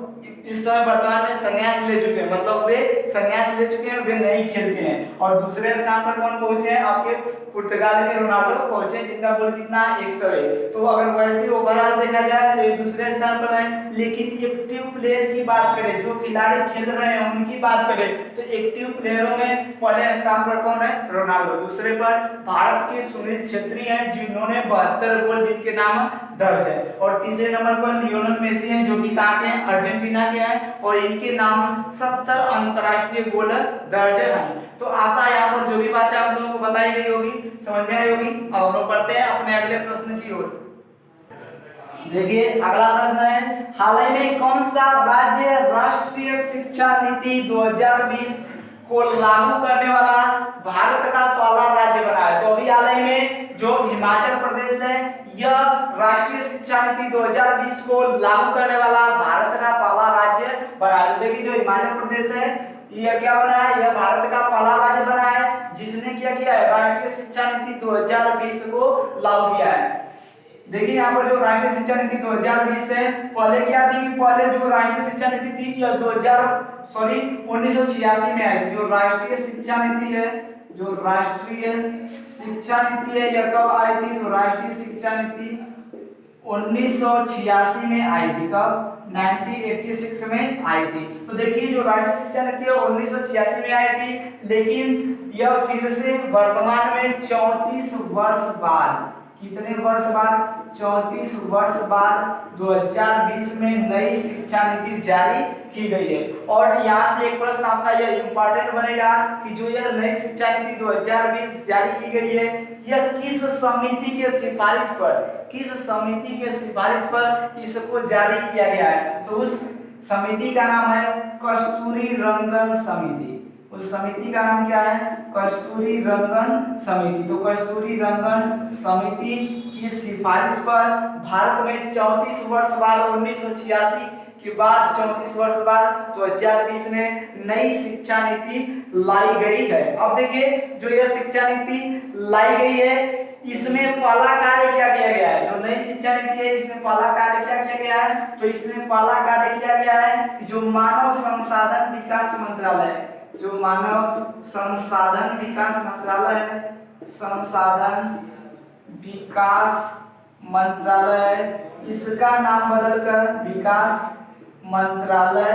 इस समय वर्तमान में संन्यास ले चुके हैं। मतलब वे संन्यास ले चुके हैं, वे नहीं खेलते हैं। और दूसरे स्थान पर कौन पहुंचे हैं? आपके पुर्तगाल के रोनाल्डो पहुंचे, जिनका गोल कितना? 101। तो अगर वैसे ओवरऑल देखा जाए तो ये दूसरे स्थान पर है। लेकिन एक्टिव प्लेयर की बात करें, जो खिलाड़ी खेल रहे हैं उनकी बात करें, तो एक्टिव प्लेयरों में पहले स्थान पर कौन है? रोनाल्डो। दूसरे पर भारत के सुनील छेत्री हैं, जिन्होंने 72 गोल जिनके नाम दर्ज है। और तीसरे नंबर पर लियोनेल मेसी हैं, जो कि कहाँ के हैं? अर्जेंटीना के हैं और इनके नाम 70 अंतरराष्ट्रीय गोल दर्ज है। तो आशा है यहाँ पर जो भी बातें आप लोगों को बताई गई होगी, समझ में आई होगी। अब हम लोग बढ़ते हैं अपने अगले प्रश्न की ओर। देखिए अगला प्रश्न है, हाल ही में कौन सा राज्य राष्ट्रीय शिक्षा नीति 2020 को लागू करने वाला भारत का पहला राज्य बना है? तो अभी हाल ही में जो हिमाचल प्रदेश है यह राष्ट्रीय शिक्षा नीति 2020 को लागू करने वाला भारत का पहला राज्य बना है। देखिए जो हिमाचल प्रदेश है यह क्या बना है, यह भारत का पहला राज्य बना है जिसने क्या किया है, राष्ट्रीय शिक्षा नीति 2020 को लागू किया है। देखिए यहाँ पर जो राष्ट्रीय शिक्षा नीति 2020 है, पहले क्या थी, पहले जो राष्ट्रीय शिक्षा नीति थी यह 1986 में आई थी। जो राष्ट्रीय शिक्षा नीति है, जो राष्ट्रीय शिक्षा नीति है यह कब आई थी, तो राष्ट्रीय शिक्षा नीति 1986 में आई थी। कब, 1986 में आई थी। तो देखिए जो राष्ट्रीय शिक्षा नीति है 1986 में आई थी, लेकिन यह फिर से वर्तमान में 34 वर्ष बाद, कितने वर्ष बाद, 34 वर्ष बाद 2020 में नई शिक्षा नीति जारी की गई है। और यहाँ से एक प्रश्न आपका यह इंपॉर्टेंट बनेगा कि जो यह नई शिक्षा नीति 2020 जारी की गई है यह किस समिति के सिफारिश पर, किस समिति के सिफारिश पर इसको जारी किया गया है? तो उस समिति का नाम है कस्तूरी रंगन समिति। उस समिति का नाम क्या है, कस्तूरी रंगन समिति। तो कस्तूरी रंगन समिति की सिफारिश पर भारत में 34 वर्ष बाद 1986 के बाद 34 वर्ष बाद 2020 में नई शिक्षा नीति लाई गई है। अब देखिए जो यह शिक्षा नीति लाई गई है इसमें पहला कार्य क्या किया गया है, जो नई शिक्षा नीति है इसमें पहला कार्य क्या किया गया है, तो इसमें पहला कार्य किया गया है कि जो मानव संसाधन विकास मंत्रालय, जो मानव संसाधन विकास मंत्रालय है, संसाधन विकास मंत्रालय, इसका नाम बदलकर विकास मंत्रालय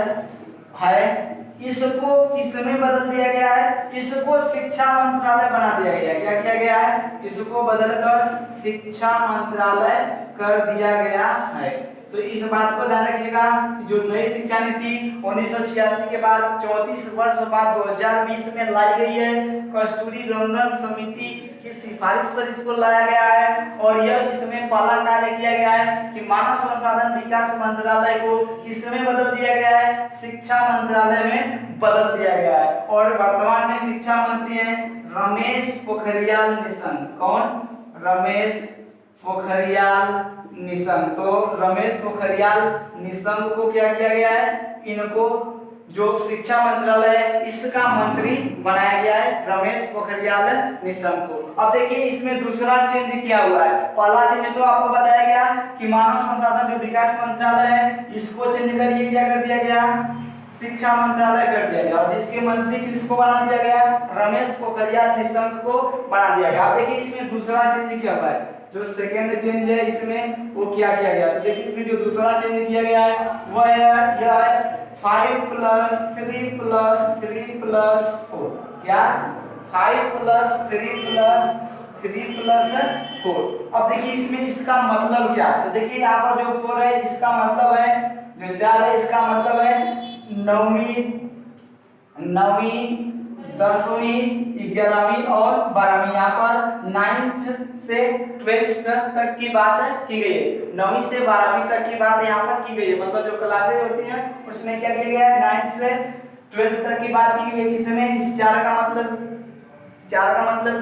है, इसको किसमें बदल दिया गया है, इसको शिक्षा मंत्रालय बना दिया गया है। क्या किया गया है, इसको बदलकर शिक्षा मंत्रालय कर दिया गया है। तो इस बात को ध्यान रखिएगा, जो नई शिक्षा नीति 1986 के बाद 34 वर्ष बाद 2020 में लाई गई है, कस्तूरी रंगन समिति की सिफारिश पर इसको लाया गया है। और यह इसमें पहला कार्य किया गया है कि मानव संसाधन विकास मंत्रालय को किसमें बदल दिया गया है, शिक्षा मंत्रालय में बदल दिया गया है। और वर्तमान में शिक्षा मंत्री हैं रमेश पोखरियाल निशंक। कौन, रमेश पोखरियाल निशंक। तो रमेश पोखरियाल निशंक को क्या किया गया है, इनको जो शिक्षा मंत्रालय है इसका मंत्री बनाया गया है, रमेश पोखरियाल निशंक को। अब देखिए इसमें दूसरा चेंज क्या हुआ है, पहला चेंज तो आपको बताया गया कि मानव संसाधन जो विकास मंत्रालय है इसको चेंज करके क्या कर दिया गया, शिक्षा मंत्रालय कर दिया गया। और जिसके मंत्री किसको बना दिया गया, रमेश पोखरियाल निशंक को बना दिया गया। अब देखिए इसमें दूसरा चेंज क्या हुआ है, जो सेकेंड चेंज है इसमें वो क्या किया गया, तो देखिए इसमें जो दूसरा चेंज किया गया है वह है यह 5 + 3 + 3 + 4। क्या, 5 + 3 + 3 + 4। अब देखिए इसमें इसका मतलब क्या है, तो देखिए यहाँ पर जो 4 है इसका मतलब है, जो 4 है इसका मतलब है 9वीं 10वीं 11वीं और 12वीं। यहाँ पर 9th से 12th तक की बात की गई है, 9वीं से 12वीं तक की बात यहाँ पर की गई है। मतलब जो क्लासेज होती हैं उसमें क्या किया गया है, 9th से 12th तक की बात की गई है। किसमें, इस 4 का मतलब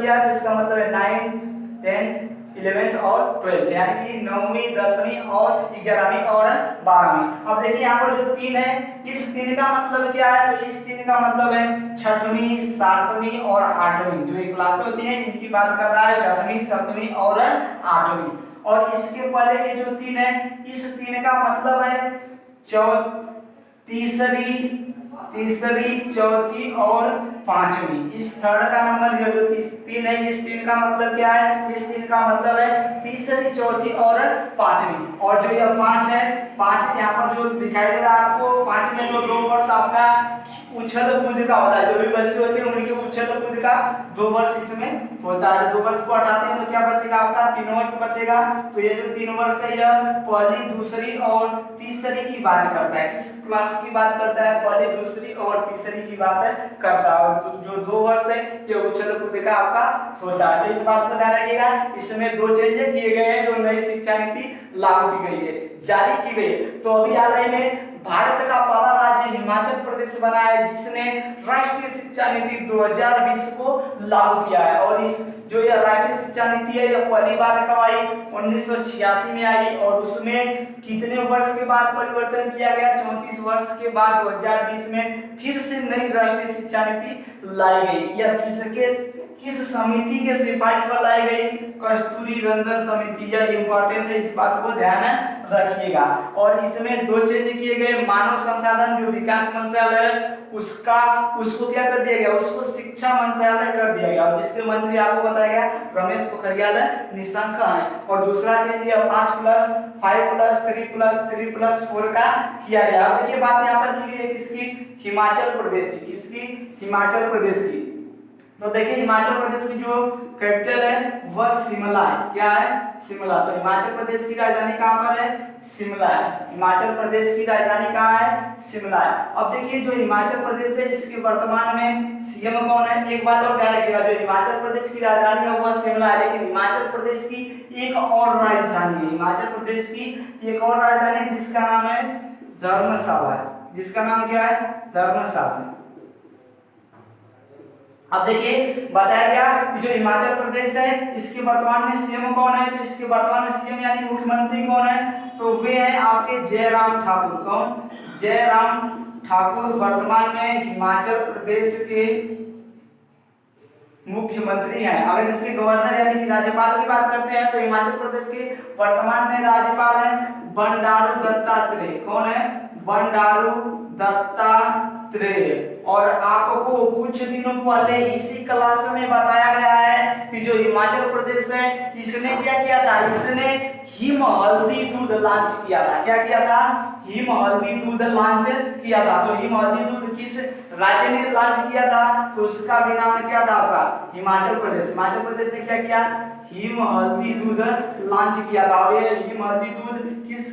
क्या है, तो इसका मतलब है 9th 10th 11th और 12th, यानी कि 9वीं 10वीं और 11वीं और 12वीं। अब देखिए यहाँ पर जो 3 है इस 3 का मतलब क्या है, तो इस 3 का मतलब है 6वीं 7वीं और 8वीं। जो ये क्लास होती है इनकी बात कर रहा है, 6वीं 7वीं और 8वीं। और इसके पहले ये जो 3 है इस 3 का मतलब है तीसरी चौथी और 5वीं। इस थर्ड का नंबर जो 3 है इस 3 का मतलब क्या है, इस 3 का मतलब है तीसरी चौथी और 5वीं। और जो यह 5 है, 5 यहाँ पर जो दिखाई दे रहा है आपको, 5 में जो 2 वर्ष आपका उछल कूद का होता है, जो भी बच्चे होते हैं उनके उछल कूद का 2 वर्ष इसमें होता है। 2 वर्ष को हटाते हैं तो क्या बचेगा आपका, 3 वर्ष बचेगा। तो ये जो 3 वर्ष है यह पहली दूसरी और तीसरी की बात करता है। किस क्लास की बात करता है, पहली दूसरी दूसरी और तीसरी की बात करता है, और जो 2 वर्ष है ये उछल कूद का आपका होता है। तो इस बात को ध्यान रखिएगा, इसमें 2 चेंज किए गए हैं, जो नई शिक्षा नीति लागू की गई है, जारी की गई है। तो अभी हाल ही में भारत का पहला राज्य हिमाचल प्रदेश बना है जिसने राष्ट्रीय शिक्षा नीति 2020 को लागू किया है। और इस जो यह राष्ट्रीय शिक्षा नीति है यह पहली बार कब आई, 1986 में आई, और उसमें कितने वर्ष के बाद परिवर्तन किया गया, 34 वर्ष के बाद 2020 में फिर से नई राष्ट्रीय शिक्षा नीति लाई गई। यह किस समिति के सिफारिश पर लाई गई, कस्तूरी रंजन समिति। यह इंपॉर्टेंट है, इस बात को ध्यान रखिएगा। और इसमें 2 चेंज किए गए, मानव संसाधन जो विकास मंत्रालय उसको क्या कर दिया गया, उसको शिक्षा मंत्रालय कर दिया गया, और जिसके मंत्री आपको बताया गया रमेश पोखरियाल निशंक है। और दूसरा चेंज यह 5+5+3+3+4 का किया गया। अब देखिए बात यहाँ पर की गई है किसकी, हिमाचल प्रदेश की, किसकी, हिमाचल प्रदेश की। तो देखिए हिमाचल प्रदेश की जो कैपिटल है वह शिमला है, क्या है, शिमला। तो हिमाचल प्रदेश की राजधानी कहाँ पर है, शिमला है। हिमाचल प्रदेश की राजधानी कहाँ है, शिमला है। अब देखिए जो हिमाचल प्रदेश है इसके वर्तमान में सीएम कौन है, एक बात और ध्यान रखिएगा, जो हिमाचल प्रदेश की राजधानी है वह शिमला है, लेकिन हिमाचल प्रदेश की एक और राजधानी है, हिमाचल प्रदेश की एक और राजधानी है जिसका नाम है धर्मशाला है, जिसका नाम क्या है, धर्मशाला। अब देखिए बताया गया कि जो हिमाचल प्रदेश है इसके वर्तमान में सीएम कौन है, तो इसके वर्तमान में सीएम यानी मुख्यमंत्री कौन है, तो वे हैं आपके जयराम ठाकुर। कौन, जयराम ठाकुर वर्तमान में हिमाचल प्रदेश के मुख्यमंत्री हैं। अगर इसके गवर्नर यानी कि राज्यपाल की बात करते हैं तो हिमाचल प्रदेश के वर्तमान में राज्यपाल हैं बंडारू दत्तात्रेय। कौन है, बंडारू दत्तात्रेय। और आपको कुछ दिनों पहले इसी क्लास में बताया गया है कि जो हिमाचल प्रदेश है इसने क्या किया था, इसने हिम हल्दी दूध लॉन्च किया था। क्या किया था, हिम हल्दी दूध लॉन्च किया था। तो हिम हल्दी दूध किस राज्य ने लॉन्च किया था, तो उसका भी नाम क्या था आपका, हिमाचल प्रदेश। हिमाचल प्रदेश ने क्या किया, हिम हल्दी दूध लॉन्च किया था। और ये हिम हल्दी दूध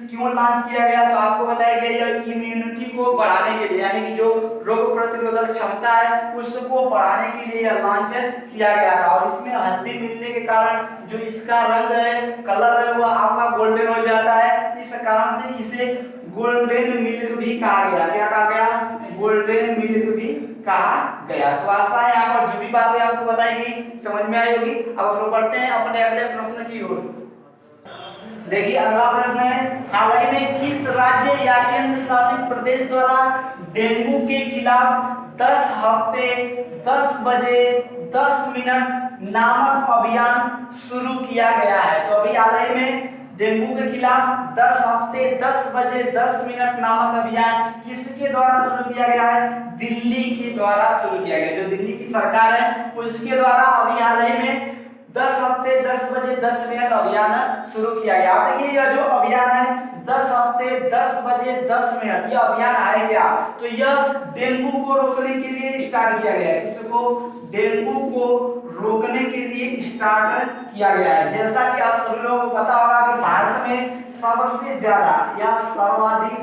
क्यों लॉन्च किया गया, तो आपको बताया गया इम्यूनिटी को बढ़ाने के लिए, यानी कि जो रोग प्रतिरोधक क्षमता है उसको बढ़ाने के लिए यह लॉन्च किया गया था। और इसमें हल्दी मिलने के कारण जो इसका रंग है, कलर है, वो आपका गोल्डन हो जाता है। इस कारण से इसे गोल्डन मिल्क भी कहा गया। क्या कहा गया, गोल्डन मिल्क भी कहा गया। तो आशा है यहाँ पर जो भी बातें आपको बताई गई समझ में आई होगी। अब हम लोग बढ़ते हैं अपने अगले प्रश्न की ओर। देखिए अगला प्रश्न है, हाल ही में किस राज्य या केंद्र शासित प्रदेश द्वारा डेंगू के खिलाफ 10 हफ्ते 10 बजे 10 मिनट नामक अभियान शुरू किया गया है। तो अभी हाल ही में डेंगू के खिलाफ 10 हफ्ते 10 बजे 10 मिनट नामक अभियान किसके द्वारा शुरू किया गया है, दिल्ली के द्वारा शुरू किया गया। जो दिल्ली की सरकार है उसके द्वारा अभी हाल ही में 10 हफ्ते 10 बजे 10 मिनट अभियान शुरू किया गया। आप देखिए यह जो अभियान है 10 हफ्ते 10 बजे 10 मिनट, यह अभियान है क्या, तो यह डेंगू को रोकने के लिए स्टार्ट किया गया है। किसको, डेंगू को रोकने के लिए स्टार्ट किया गया है। जैसा कि आप सभी लोगों को पता होगा कि भारत में सबसे ज्यादा या सर्वाधिक,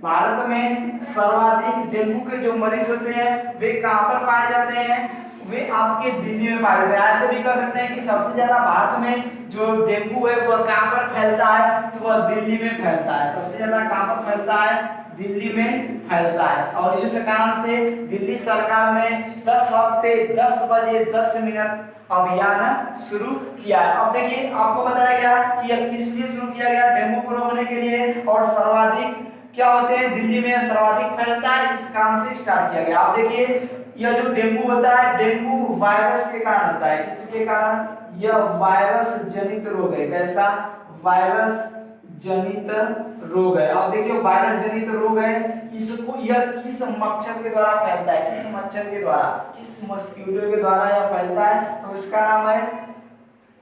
भारत में सर्वाधिक डेंगू के जो मरीज होते हैं वे कहां पर पाए जाते हैं, वे आपके दिल्ली में पाए जाते हैं। ऐसे भी कह सकते हैं कि सबसे ज्यादा भारत में जो डेंगू है वह कहां पर फैलता है, तो वह दिल्ली में फैलता है। सबसे ज्यादा कहां पर फैलता है, दिल्ली में फैलता है। और इस कारण से दिल्ली सरकार ने 10 हफ्ते 10 बजे 10 मिनट अभियान शुरू किया है। अब देखिए आपको बताया गया कि यह किस लिए शुरू किया गया, डेंगू को रोकने के लिए, और सर्वाधिक क्या होते हैं, दिल्ली में सर्वाधिक फैलता है, इस काम से स्टार्ट किया गया। आप देखिए यह जो डेंगू होता है डेंगू वायरस के कारण होता है। किसके कारण, यह वायरस जनित रोग है। कैसा, वायरस जनित रोग है। अब देखिए वायरस जनित रोग है, इसको यह किस मच्छर के द्वारा फैलता है, किस मच्छर के द्वारा, किस मस्कीटो के द्वारा यह फैलता है, तो इसका नाम है,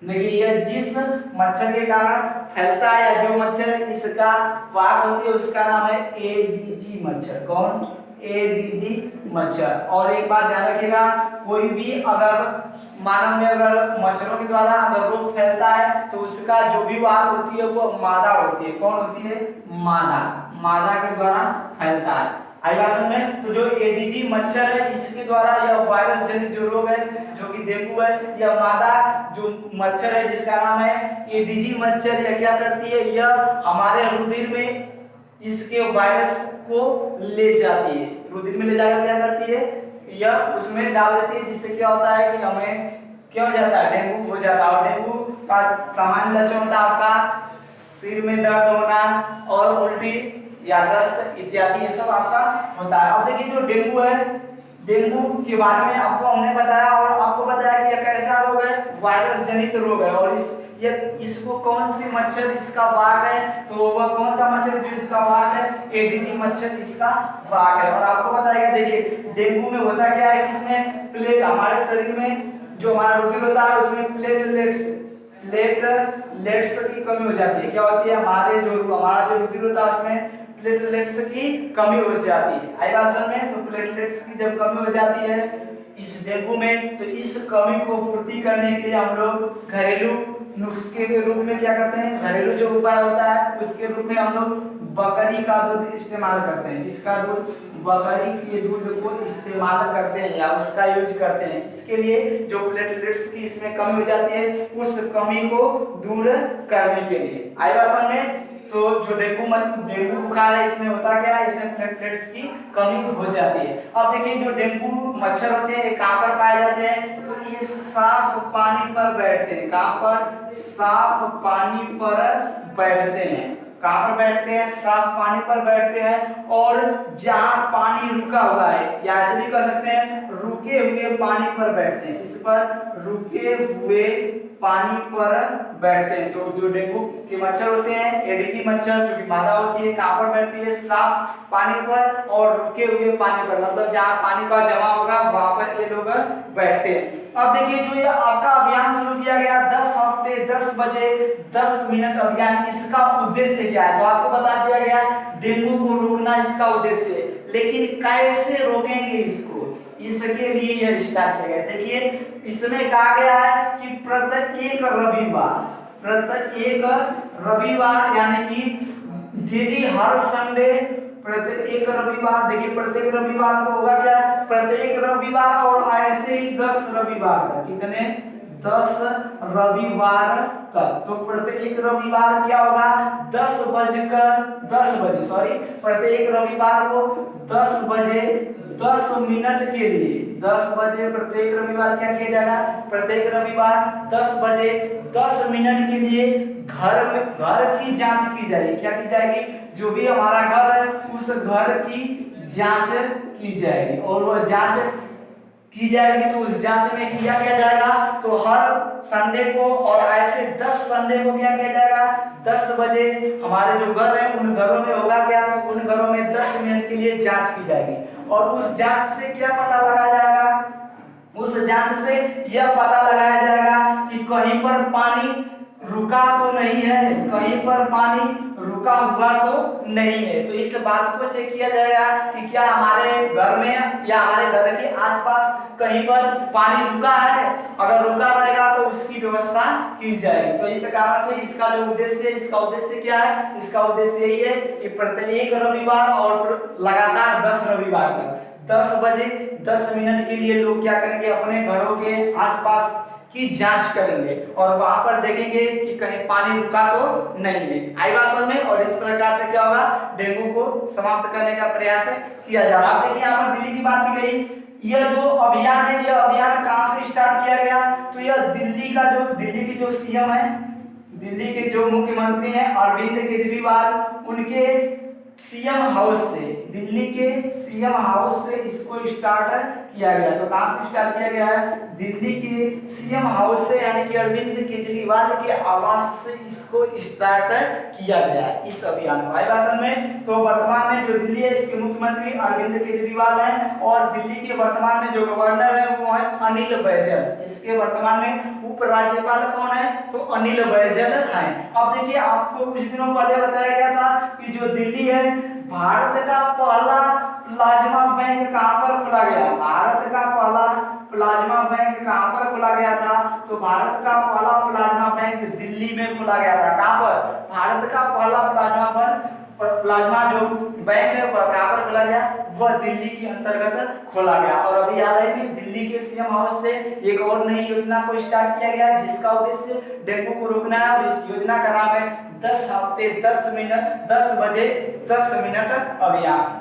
देखिए यह जिस मच्छर के कारण फैलता है या जो मच्छर इसका वाहक होती है उसका नाम है एडीजी मच्छर। कौन, एडीजी मच्छर। और एक बात ध्यान रखिएगा, कोई भी अगर मानव में अगर मच्छरों के द्वारा अगर रोग फैलता है तो उसका जो भी वाहक होती है वो मादा होती है। कौन होती है, मादा, मादा के द्वारा फैलता है। आई बात समझ में। तो जो एडीजी मच्छर है इसके द्वारा यह वायरस जनित जो रोग है जो कि डेंगू है, यह मादा जो मच्छर है जिसका नाम है एडीजी मच्छर, यह क्या करती है, यह हमारे रुधिर में इसके वायरस को ले जाती है, रुधिर में ले जाकर क्या करती है, यह उसमें डाल देती है, जिससे क्या होता है कि हमें क्या हो जाता है, डेंगू हो जाता है। और डेंगू का सामान्य लक्षण होता है आपका सिर में दर्द होना और उल्टी या दस्त इत्यादि, ये सब आपका होता है। अब देखिए जो डेंगू है, डेंगू के बारे में आपको हमने बताया और आपको बताया कि यह कैसा रोग है, वायरस जनित रोग है। और इसको कौन सी मच्छर इसका वाहक है, तो वह कौन सा मच्छर जो इसका वाहक है, एडीजी मच्छर इसका वाहक है। और आपको बताया देखिए डेंगू में होता क्या है कि इसमें प्लेट, हमारे शरीर में जो हमारा रुधिर होता है उसमें प्लेटलेट्स की कमी हो जाती है। क्या होती है, हमारा जो रुधिर होता है उसमें प्लेटलेट्स की कमी हो जाती है। आई बात समझ में। तो प्लेटलेट्स की जब कमी हो जाती है इस डेंगू में, तो इस कमी को पूर्ति करने के लिए हम लोग घरेलू नुस्खे के रूप में क्या करते हैं, घरेलू जो उपाय होता है उसके रूप में हम लोग बकरी का दूध इस्तेमाल करते हैं। किसका दूध, बकरी के दूध को इस्तेमाल करते हैं या उसका यूज करते हैं। किसके लिए, जो प्लेटलेट्स की इसमें कमी हो जाती है उस कमी को दूर करने के लिए। आई बात समझ में। तो जो डेंगू बुखार है इसमें होता क्या है, इसमें प्लेटलेट्स की कमी हो जाती है। अब देखिए जो डेंगू मच्छर होते हैं कहाँ पर पाए जाते हैं, तो ये साफ पानी पर बैठते हैं। कहाँ पर, साफ पानी पर बैठते हैं। कहाँ पर बैठते हैं, साफ पानी पर बैठते हैं। और जहाँ पानी रुका हुआ है, या ऐसे भी कर सकते हैं रुके हुए पानी पर बैठते हैं। किस पर, रुके हुए पानी पर बैठते हैं। तो जो डेंगू के मच्छर होते हैं, एडीजी मच्छर जो कि मादा होती है, कहाँ पर बैठती है, साफ पानी पर और रुके हुए पानी पर, मतलब जहाँ पानी का जमा होगा वहां पर ये लोग बैठते हैं। अब देखिए जो ये आपका अभियान शुरू किया गया 10 हफ्ते 10 बजे 10 मिनट अभियान, इसका उद्देश्य क्या है, तो आपको बता दिया गया डेंगू को रोकना इसका उद्देश्य है। लेकिन कैसे रोकेंगे इसको, इसके लिए यह स्टार्ट किया गया। देखिए इसमें कहा गया है कि प्रत्येक रविवार यानी कि डेली हर संडे, प्रत्येक रविवार, देखिए प्रत्येक रविवार को होगा क्या, प्रत्येक रविवार और ऐसे ही 10 रविवार तक, कितने, 10 रविवार तक। तो प्रत्येक रविवार क्या होगा, 10 बजे सॉरी, प्रत्येक रविवार को 10 बजे 10 मिनट के लिए, 10 बजे प्रत्येक रविवार क्या किया जाएगा, प्रत्येक रविवार 10 बजे 10 मिनट के लिए घर की जांच की जाएगी। क्या की जाएगी, जो भी हमारा घर है उस घर की जांच की जाएगी। और वह जांच की जाएगी तो उस जांच में किया क्या जाएगा, तो हर संडे को और ऐसे 10 संडे को क्या किया जाएगा, 10 बजे हमारे जो घर है उन घरों में होगा क्या, उन घरों में 10 मिनट के लिए जांच की जाएगी। और उस जांच से क्या पता लगाया जाएगा, उस जांच से यह पता लगाया जाएगा कि कहीं पर पानी रुका तो नहीं है, कहीं पर पानी रुका हुआ तो नहीं है। तो इस बात को चेक किया जाएगा कि क्या हमारे घर में या हमारे घर के आसपास कहीं पर पानी रुका है, अगर रुका रहेगा तो उसकी व्यवस्था की जाएगी। तो इस कारण से इसका जो उद्देश्य है, इसका उद्देश्य क्या है, इसका उद्देश्य यही है कि प्रत्येक रविवार और लगातार 10 रविवार तक 10 बजे 10 मिनट के लिए लोग क्या करेंगे, अपने घरों के आसपास की जांच करेंगे और वहां पर देखेंगे कि कहीं पानी रुका तो नहीं है। आई बात समझ में। और इस प्रकार से क्या होगा, डेंगू को समाप्त करने का प्रयास किया जा रहा है। आप देखिए यहाँ पर दिल्ली की बात की गई, यह जो अभियान है, यह अभियान कहां से स्टार्ट किया गया, तो यह दिल्ली की जो सीएम है, दिल्ली के जो मुख्यमंत्री हैं अरविंद केजरीवाल, उनके सीएम हाउस से, दिल्ली के सीएम हाउस से इसको स्टार्ट किया गया। तो कहां से स्टार्ट किया गया है, दिल्ली के सीएम हाउस से, यानी कि अरविंद केजरीवाल के आवास से इसको स्टार्ट किया गया है इस अभियान को। आई बात समझ में। तो वर्तमान में जो दिल्ली है इसके मुख्यमंत्री अरविंद केजरीवाल हैं और दिल्ली के वर्तमान में जो गवर्नर है वो है अनिल बैजल। इसके वर्तमान में उपराज्यपाल कौन है, तो अनिल बैजल हैं। अब देखिए आपको कुछ दिनों पहले बताया गया था कि जो दिल्ली है, भारत का पहला प्लाज्मा बैंक कहां पर खोला गया, भारत का पहला प्लाज्मा बैंक कहां पर खोला गया था, तो भारत का पहला प्लाज्मा बैंक दिल्ली में खोला गया था। कहां पर, भारत का पहला प्लाज्मा बैंक और प्लाज्मा जो बैंक है वह कहाँ पर खोला गया, वह दिल्ली के अंतर्गत खोला गया। और अभी हाल ही में दिल्ली के सीएम हाउस से एक और नई योजना को स्टार्ट किया गया जिसका उद्देश्य डेंगू को रोकना है और इस योजना का नाम है 10 हफ्ते 10 मिनट 10 बजे 10 मिनट अभियान।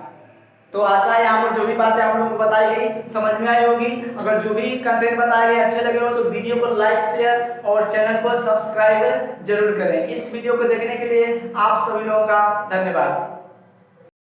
तो आशा है यहाँ पर जो भी बातें आप लोगों को बताई गई समझ में आई होगी। अगर जो भी कंटेंट बताए गए अच्छे लगे हो तो वीडियो को लाइक शेयर और चैनल को सब्सक्राइब जरूर करें। इस वीडियो को देखने के लिए आप सभी लोगों का धन्यवाद।